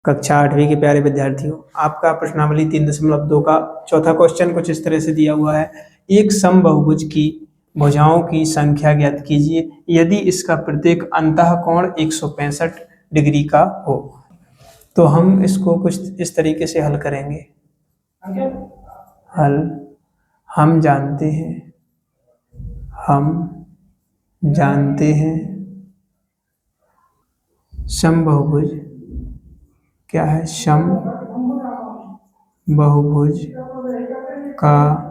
कक्षा 8वीं के प्यारे विद्यार्थियों, आपका प्रश्नावली 3.2 का चौथा क्वेश्चन कुछ इस तरह से दिया हुआ है। एक समबाहुभुज की भुजाओं की संख्या ज्ञात कीजिए यदि इसका प्रत्येक अंतःकोण 165 डिग्री का हो। तो हम इसको कुछ इस तरीके से हल करेंगे। हम जानते हैं समबाहुभुज क्या है? समबाहुभुज का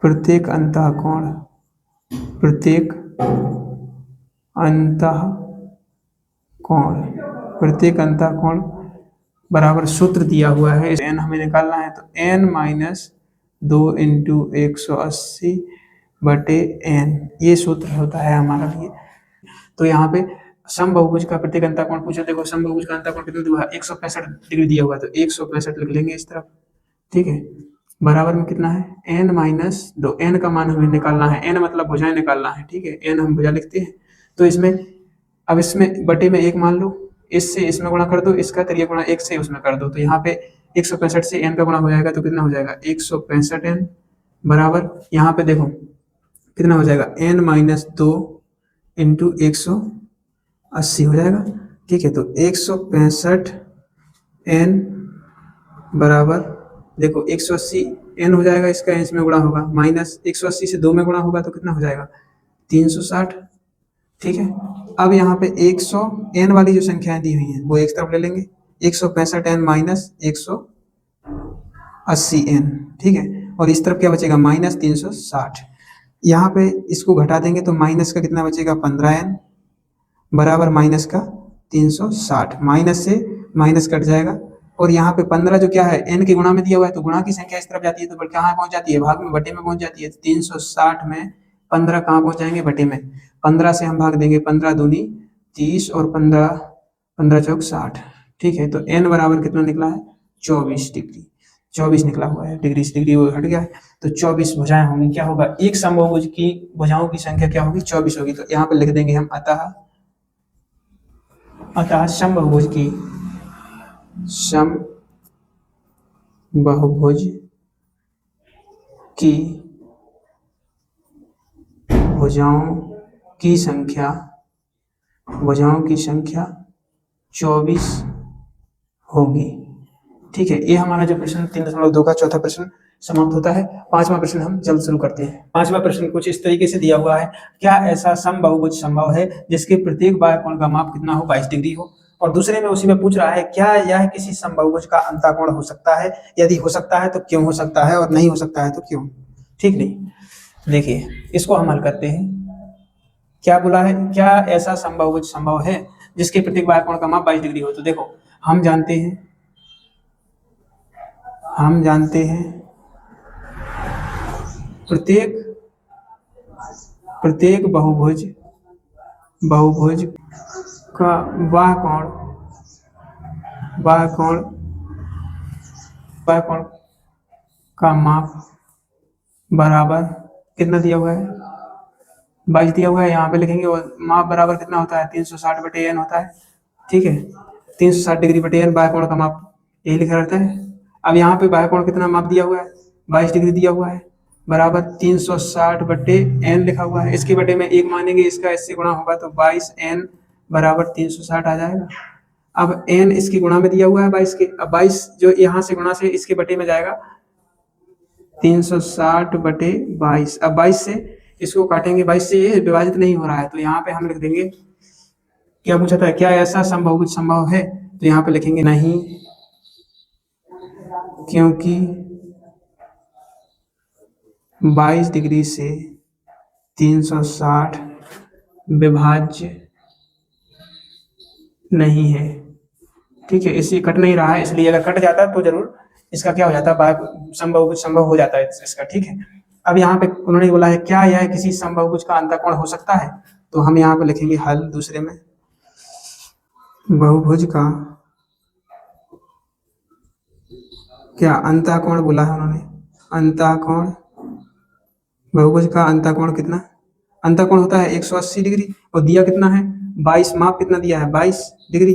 प्रत्येक अंतःकोण बराबर सूत्र दिया हुआ है। n हमें निकालना है तो n-2 इंटू 180 बटे n, ये सूत्र होता है हमारा लिए। तो यहाँ पे समबाहुभुज का प्रत्येक अंतःकोण पूछा। देखो समबाहुभुज का अंतःकोण कितना दिया हुआ है? 165 डिग्री दिया हुआ है, तो 165 लिख लेंगे इस तरफ, ठीक है। बराबर में कितना है? n-2, n का मान हमें निकालना है, n मतलब भुजाएं निकालना है, ठीक है। n हम भुजा लिखते हैं, तो इसमें अब इसमें बटे में 1 मान लो, इससे इसमें गुणा कर दो, इसका त्रिज्या गुणा 1 से उसमें कर दो, तो यहाँ पे 165 से n का गुणा हो जाएगा तो कितना हो जाएगा? 165n बराबर यहाँ पे देखो कितना हो जाएगा? n-2 इंटू 180 हो जाएगा, ठीक है। तो 165n बराबर देखो 180 n हो जाएगा, इसका इसमें गुणा होगा, माइनस 180 से 2 में गुणा होगा तो कितना हो जाएगा? 360, ठीक है। अब यहाँ पे 100 n वाली जो संख्याएं दी हुई हैं वो एक तरफ ले लेंगे, 165n माइनस 180n, ठीक है। और इस तरफ क्या बचेगा? माइनस 360। यहाँ पे इसको घटा देंगे तो माइनस का कितना बचेगा? 15n बराबर माइनस का 360, माइनस से माइनस कट जाएगा। और यहाँ पे 15 जो क्या है? n के गुणा में दिया हुआ है, तो गुणा की संख्या इस तरफ जाती है तो कहाँ पहुंच जाती है? भाग में, बटे में पहुंच जाती है। 360 में 15 कहाँ पहुंच जाएंगे? बटे में। 15 से हम भाग देंगे, 15 दूनी 30 और 15 चौक 60, ठीक है। तो n बराबर कितना निकला है? 24 डिग्री, 24 निकला हुआ है। डिग्री से डिग्री वो हट गया है, तो 24 भुजाएं होंगी। क्या होगा? एक समबाहुभुज की भुजाओं की संख्या क्या होगी? 24 होगी। तो यहाँ पे लिख देंगे हम अतः समबाहुभुज की भुजाओं की संख्या 24 होगी, ठीक है। ये हमारा जो प्रश्न 3.2 का चौथा प्रश्न समाप्त होता है। पांचवा प्रश्न हम जल्द शुरू करते हैं। पांचवा प्रश्न कुछ इस तरीके से दिया हुआ है। क्या ऐसा समबाहुभुज संभव है जिसके प्रत्येक बाह्यकोण का माप कितना हो? 22 डिग्री हो। और दूसरे में उसी में पूछ रहा है क्या यह किसी समबाहुभुज का अंतःकोण हो सकता है? यदि हो सकता है तो क्यों हो सकता है, और नहीं हो सकता है तो क्यों? ठीक नहीं, देखिए इसको हम हल करते हैं। क्या बोला है? क्या ऐसा समबाहुभुज संभव है जिसके प्रत्येक बाह्यकोण का माप 22 डिग्री हो? तो देखो हम जानते हैं प्रत्येक बहुभुज का बाह्यकोण का माप बराबर कितना दिया हुआ है? 22 दिया हुआ है। यहाँ पे लिखेंगे और माप बराबर कितना होता है? 360 बटे n होता है, ठीक है। 360 डिग्री बटे n बाह्यकोण का माप यही लिखा रहता है। अब यहाँ पे बाह्यकोण कितना माप दिया हुआ है? 22 डिग्री दिया हुआ है, बराबर 360 बटे n लिखा हुआ है। इसके बटे में 1 मानेंगे, इसका इससे गुणा होगा तो 22n बराबर 360 आ जाएगा। अब n इसकी गुणा में दिया हुआ है 22 के, अब 22 जो यहाँ से गुणा से इसके बटे में जाएगा 360 बटे 22। अब 22 से इसको काटेंगे, 22 से ये विभाजित नहीं हो रहा है, तो यहाँ पे हम लिख देंगे, क्या पूछा था? क्या ऐसा समबाहुभुज संभव है? तो यहाँ पे लिखेंगे नहीं, क्योंकि 22 डिग्री से 360 विभाज्य नहीं है, ठीक है। इसे कट नहीं रहा है, इसलिए अगर कट जाता तो जरूर इसका क्या हो जाता? समबाहुभुज संभव हो जाता है इसका, ठीक है। अब यहाँ पे उन्होंने बोला है क्या यह किसी समबाहुभुज का अंतःकोण हो सकता है? तो हम यहाँ पे लिखेंगे हल दूसरे में, बहुभुज का क्या अंतःकोण बोला है उन्होंने? अंतःकोण, बहुभुज का अंतःकोण कितना? अंतःकोण होता है 180 डिग्री, और दिया कितना है? 22, माप कितना दिया है? 22 डिग्री।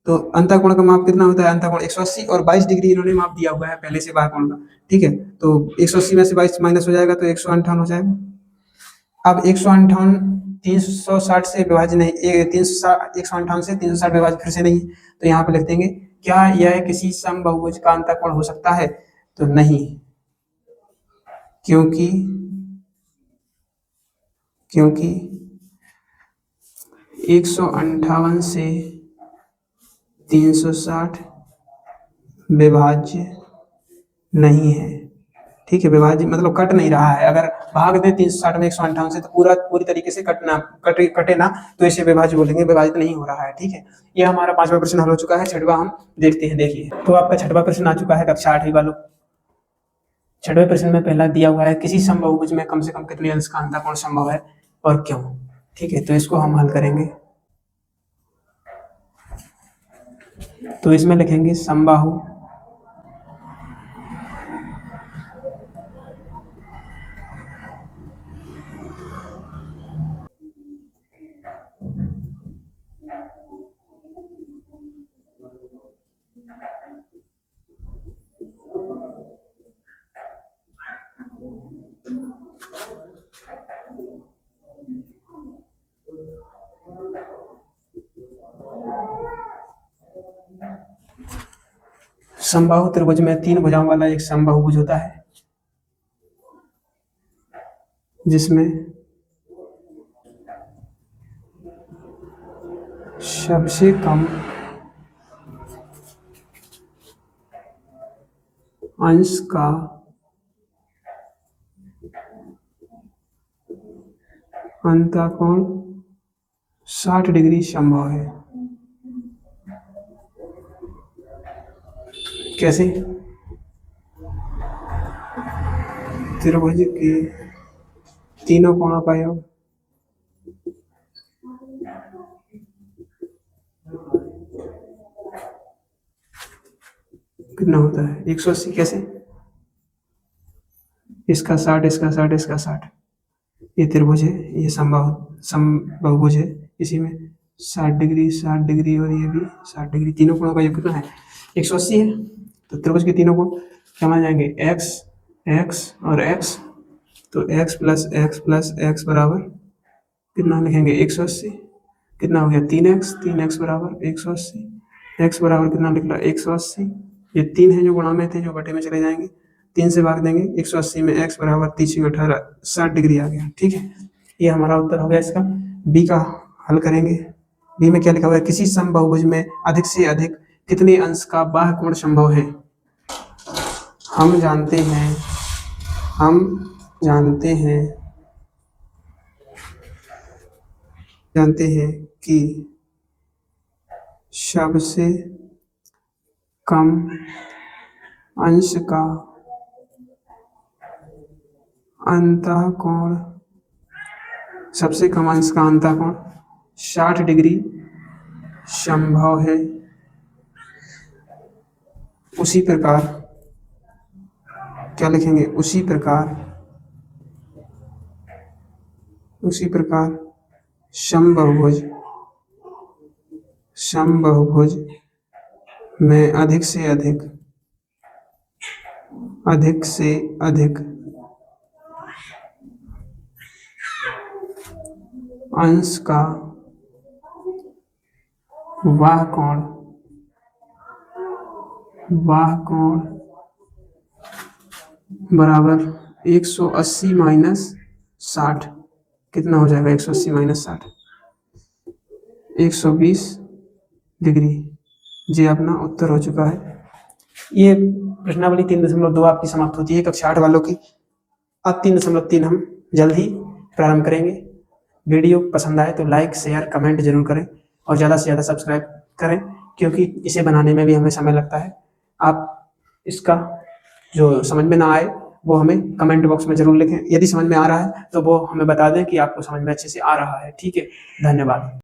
तो अंतःकोण का माप कितना होता है, अंतःकोण 180 और 22 डिग्री इन्होंने माप दिया हुआ है पहले से बाह्य कोण का, ठीक है। तो 180 में से 22 माइनस हो जाएगा तो 158 हो जाएगा। अब 158 360 से विभाज्य नहीं, 158 से 360 विभाज्य फिर से नहीं, तो यहाँ पे लिख देंगे क्या यह किसी समबाहुभुज का अंतःकोण हो सकता है, तो नहीं, क्योंकि 158 से 360 विभाज्य नहीं है, ठीक है। विभाज्य मतलब कट नहीं रहा है, अगर भाग दे 360 में 158 से तो पूरी तरीके से कटे ना, तो इसे विभाज्य बोलेंगे, विभाजित नहीं हो रहा है, ठीक है। ये हमारा 5वां प्रश्न हल हो चुका है। 6वां हम देखते हैं। देखिए, तो आपका 6वां प्रश्न आ चुका है कक्षा 8वीं वालों। 6वें प्रश्न में पहला दिया हुआ है किसी समबाहुभुज में कम से कम कितने अंश का अंतःकोण संभव है और क्यों, ठीक है। तो इसको हम हल करेंगे। तो इसमें लिखेंगे समबाहु समबाहु त्रिभुज में 3 भुजाओं वाला एक समबाहुभुज होता है जिसमें सबसे कम अंश का अंतःकोण 60 डिग्री संभव है। कैसे? त्रिभुज के तीनों कोणों का योग कितना होता है, 180। कैसे? इसका 60, इसका 60, इसका 60। ये त्रिभुज है, ये समबाहुभुज है, इसी में 60 डिग्री 60 डिग्री और ये भी 60 डिग्री, तीनों कोणों का योग कितना है, 180 है। तो त्रिभुज के तीनों कोण क्या मान जाएंगे, x x और x। तो x प्लस x बराबर कितना लिखेंगे, 180। कितना हो गया, 3x 3x बराबर 180। x बराबर कितना निकला, 180। ये 3 है जो गुणा में थे, जो बटे में चले जाएंगे, 3 से भाग देंगे, 180 में x बराबर 3 18 60 डिग्री आ गया, ठीक है। ये हमारा उत्तर हो गया इसका। बी का हल करेंगे। बी में क्या लिखा हुआ है, किसी समबाहुभुज में अधिक से अधिक कितने अंश का बाह्य कोण संभव है। हम जानते हैं कि सबसे कम अंश का अंतःकोण 60 डिग्री संभव है। उसी प्रकार क्या लिखेंगे, उसी प्रकार समबाहुभुज में अधिक से अधिक अंश का वाह कोण बराबर 180 माइनस 60। कितना हो जाएगा, 180 माइनस 60 120 डिग्री। जी अपना उत्तर हो चुका है। ये प्रश्नावली 3.2 आपकी समाप्त होती है कक्षा 8 वालों की। अब 3.3 हम जल्द ही प्रारंभ करेंगे। वीडियो पसंद आए तो लाइक शेयर कमेंट जरूर करें और ज़्यादा से ज़्यादा सब्सक्राइब करें, क्योंकि इसे बनाने में भी हमें समय लगता है। आप इसका जो समझ में ना आए वो हमें कमेंट बॉक्स में जरूर लिखें। यदि समझ में आ रहा है तो वो हमें बता दें कि आपको समझ में अच्छे से आ रहा है, ठीक है। धन्यवाद।